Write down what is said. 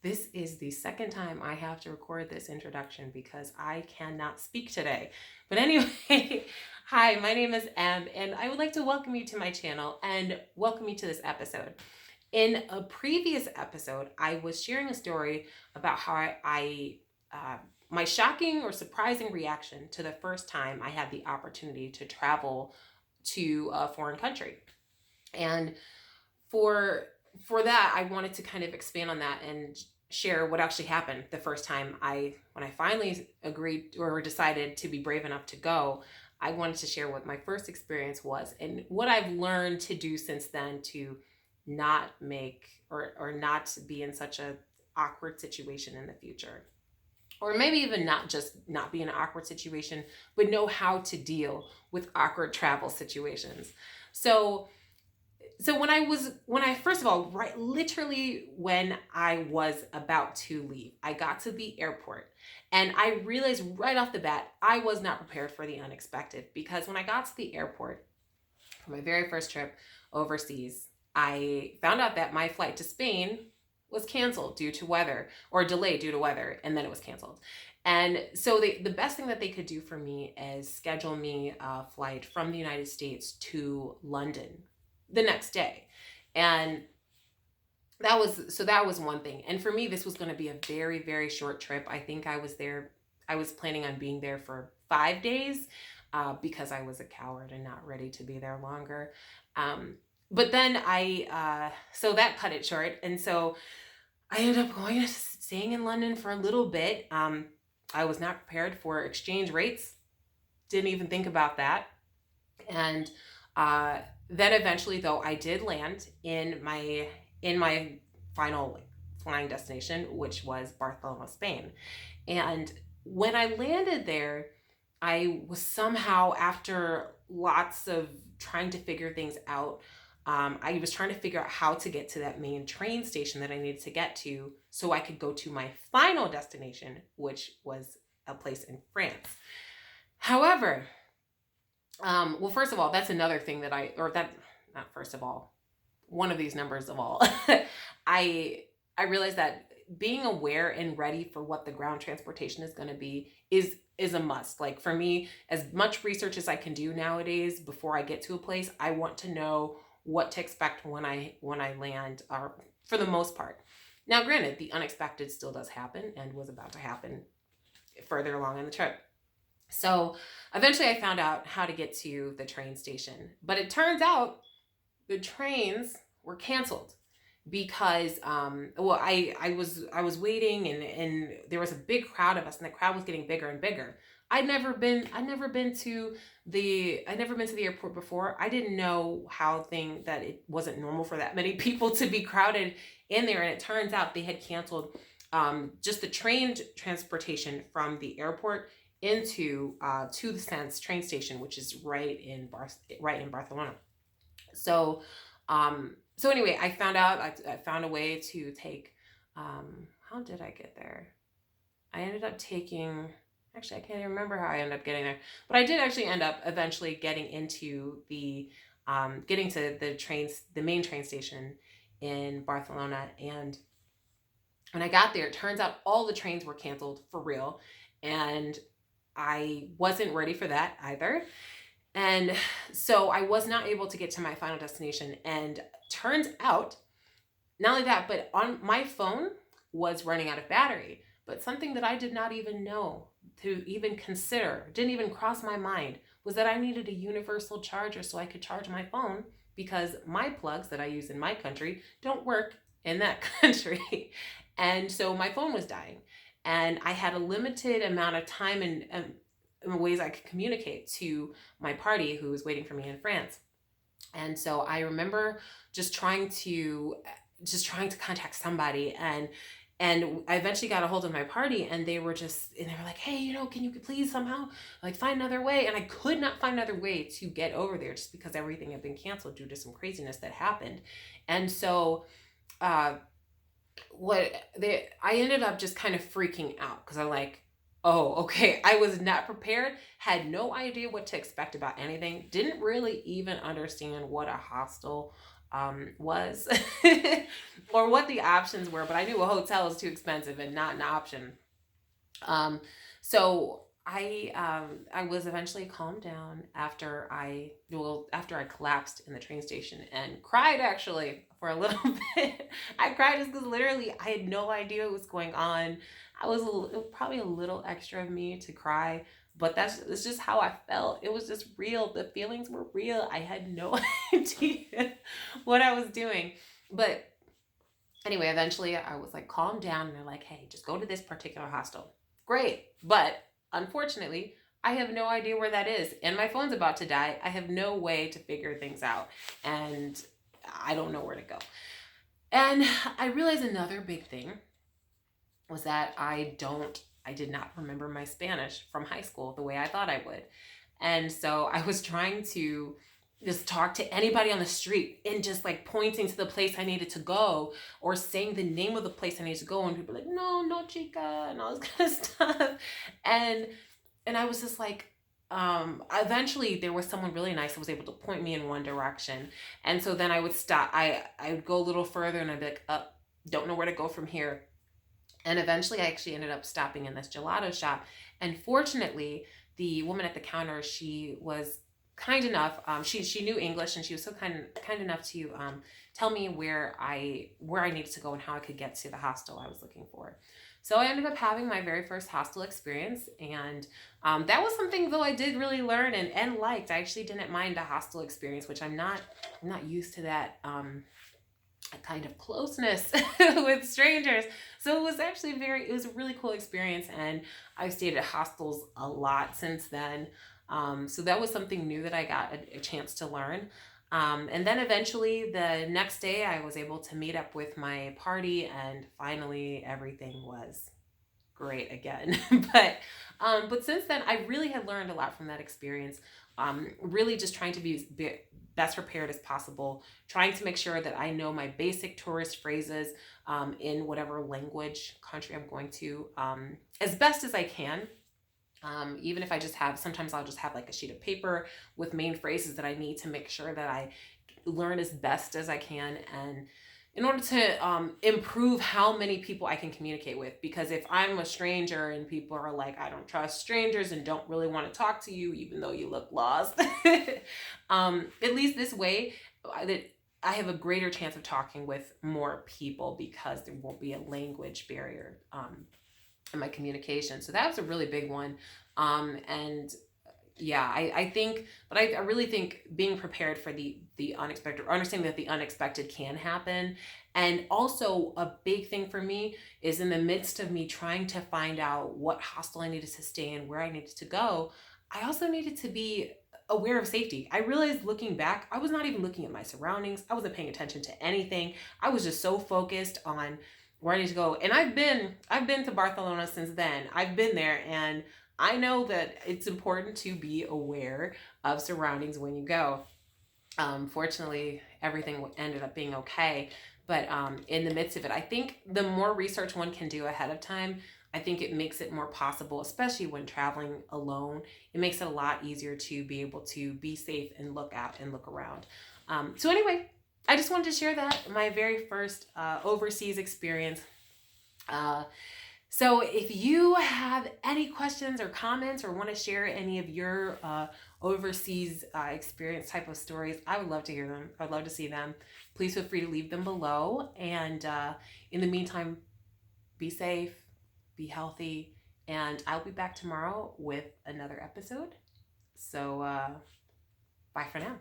This is the second time I have to record this introduction because I cannot speak today. But anyway, hi, my name is Em, and I would like to welcome you to my channel and welcome you to this episode. In a previous episode, I was sharing a story about how my shocking or surprising reaction to the first time I had the opportunity to travel to a foreign country. And for for that, I wanted to kind of expand on that and share what actually happened the first time when I finally agreed or decided to be brave enough to go. I wanted to share what my first experience was and what I've learned to do since then to not make or not be in such a awkward situation in the future. Or maybe even not just not be in an awkward situation, but know how to deal with awkward travel situations. So when I first of all, right, literally when I was about to leave, I got to the airport and I realized right off the bat I was not prepared for the unexpected, because when I got to the airport for my very first trip overseas, I found out that my flight to Spain was canceled due to weather, or delayed due to weather, and then it was canceled. And so the best thing that they could do for me is schedule me a flight from the United States to London the next day. And that was one thing. And for me, this was going to be a very, very short trip. I was planning on being there for 5 days, because I was a coward and not ready to be there longer. But then so that cut it short. And so I ended up staying in London for a little bit. I was not prepared for exchange rates. Didn't even think about that. And then eventually, though, I did land in my final flying destination, which was Barcelona, Spain. And when I landed there, I was somehow, after lots of trying to figure things out, I was trying to figure out how to get to that main train station that I needed to get to so I could go to my final destination, which was a place in France. However, well, first of all, that's another thing not first of all, one of these numbers of all. I realized that being aware and ready for what the ground transportation is going to be is a must. Like, for me, as much research as I can do nowadays before I get to a place, I want to know what to expect when I land, or for the most part. Now, granted, the unexpected still does happen and was about to happen further along in the trip. So eventually I found out how to get to the train station, but it turns out the trains were canceled because I was waiting, and there was a big crowd of us, and the crowd was getting bigger and bigger. I'd never been to the airport before. I didn't know that it wasn't normal for that many people to be crowded in there, and it turns out they had canceled just the train transportation from the airport into to the Sands train station, which is right in Barcelona. So so anyway, I found a way to take, how did I get there? I ended up taking, actually I can't even remember how I ended up getting there, but I did actually end up eventually getting into getting to the main train station in Barcelona. And when I got there, it turns out all the trains were canceled for real. And I wasn't ready for that either. And so I was not able to get to my final destination. And turns out, not only that, but on my phone was running out of battery. But something that I did not even know to even consider, didn't even cross my mind, was that I needed a universal charger so I could charge my phone, because my plugs that I use in my country don't work in that country. And so my phone was dying. And I had a limited amount of time and ways I could communicate to my party who was waiting for me in France. And so I remember just trying to contact somebody, and I eventually got a hold of my party, and they were like, hey, can you please somehow like find another way? And I could not find another way to get over there, just because everything had been canceled due to some craziness that happened. And so I ended up just kind of freaking out, because I'm like, oh, okay, I was not prepared, had no idea what to expect about anything, didn't really even understand what a hostel was, or what the options were. But I knew a hotel was too expensive and not an option. Um, so I was eventually calmed down after after I collapsed in the train station and cried actually for a little bit. I cried just because literally I had no idea what was going on. It was probably a little extra of me to cry, but it's just how I felt. It was just real. The feelings were real. I had no idea what I was doing. But anyway, eventually I was like calmed down and they're like, hey, just go to this particular hostel. Great. But unfortunately, I have no idea where that is. And my phone's about to die. I have no way to figure things out. And I don't know where to go. And I realized another big thing was that I did not remember my Spanish from high school the way I thought I would. And so I was trying to just talk to anybody on the street and just like pointing to the place I needed to go or saying the name of the place I needed to go. And people were like, no, no, chica, and all this kind of stuff. And I was just like, eventually there was someone really nice that was able to point me in one direction. And so then I would stop. I would go a little further and I'd be like, don't know where to go from here. And eventually I actually ended up stopping in this gelato shop. And fortunately, the woman at the counter, she was kind enough. She knew English, and she was so kind enough to tell me where I needed to go and how I could get to the hostel I was looking for. So I ended up having my very first hostel experience, and that was something though I did really learn and liked. I actually didn't mind a hostel experience, which I'm not used to that. A kind of closeness with strangers. So it was actually it was a really cool experience. And I've stayed at hostels a lot since then. So that was something new that I got a chance to learn. And then eventually the next day I was able to meet up with my party, and finally everything was great again. But since then I really had learned a lot from that experience. Really just trying to be best prepared as possible, trying to make sure that I know my basic tourist phrases in whatever language country I'm going to, as best as I can. Even if sometimes I'll just have like a sheet of paper with main phrases that I need to make sure that I learn as best as I can, and in order to improve how many people I can communicate with. Because if I'm a stranger and people are like, I don't trust strangers and don't really want to talk to you, even though you look lost, at least this way, I have a greater chance of talking with more people because there won't be a language barrier in my communication. So that was a really big one. And yeah, I think, but I really think being prepared for the unexpected, or understanding that the unexpected can happen. And also a big thing for me is in the midst of me trying to find out what hostel I needed to stay in, where I needed to go, I also needed to be aware of safety. I realized looking back, I was not even looking at my surroundings. I wasn't paying attention to anything. I was just so focused on where I need to go. And I've been to Barcelona since then. I've been there, and I know that it's important to be aware of surroundings when you go. Fortunately, everything ended up being okay. But in the midst of it, I think the more research one can do ahead of time, I think it makes it more possible, especially when traveling alone. It makes it a lot easier to be able to be safe and look out and look around. So anyway, I just wanted to share that, my very first overseas experience. So if you have any questions or comments or want to share any of your overseas experience type of stories, I would love to hear them. I'd love to see them. Please feel free to leave them below. And in the meantime, be safe, be healthy, and I'll be back tomorrow with another episode. So bye for now.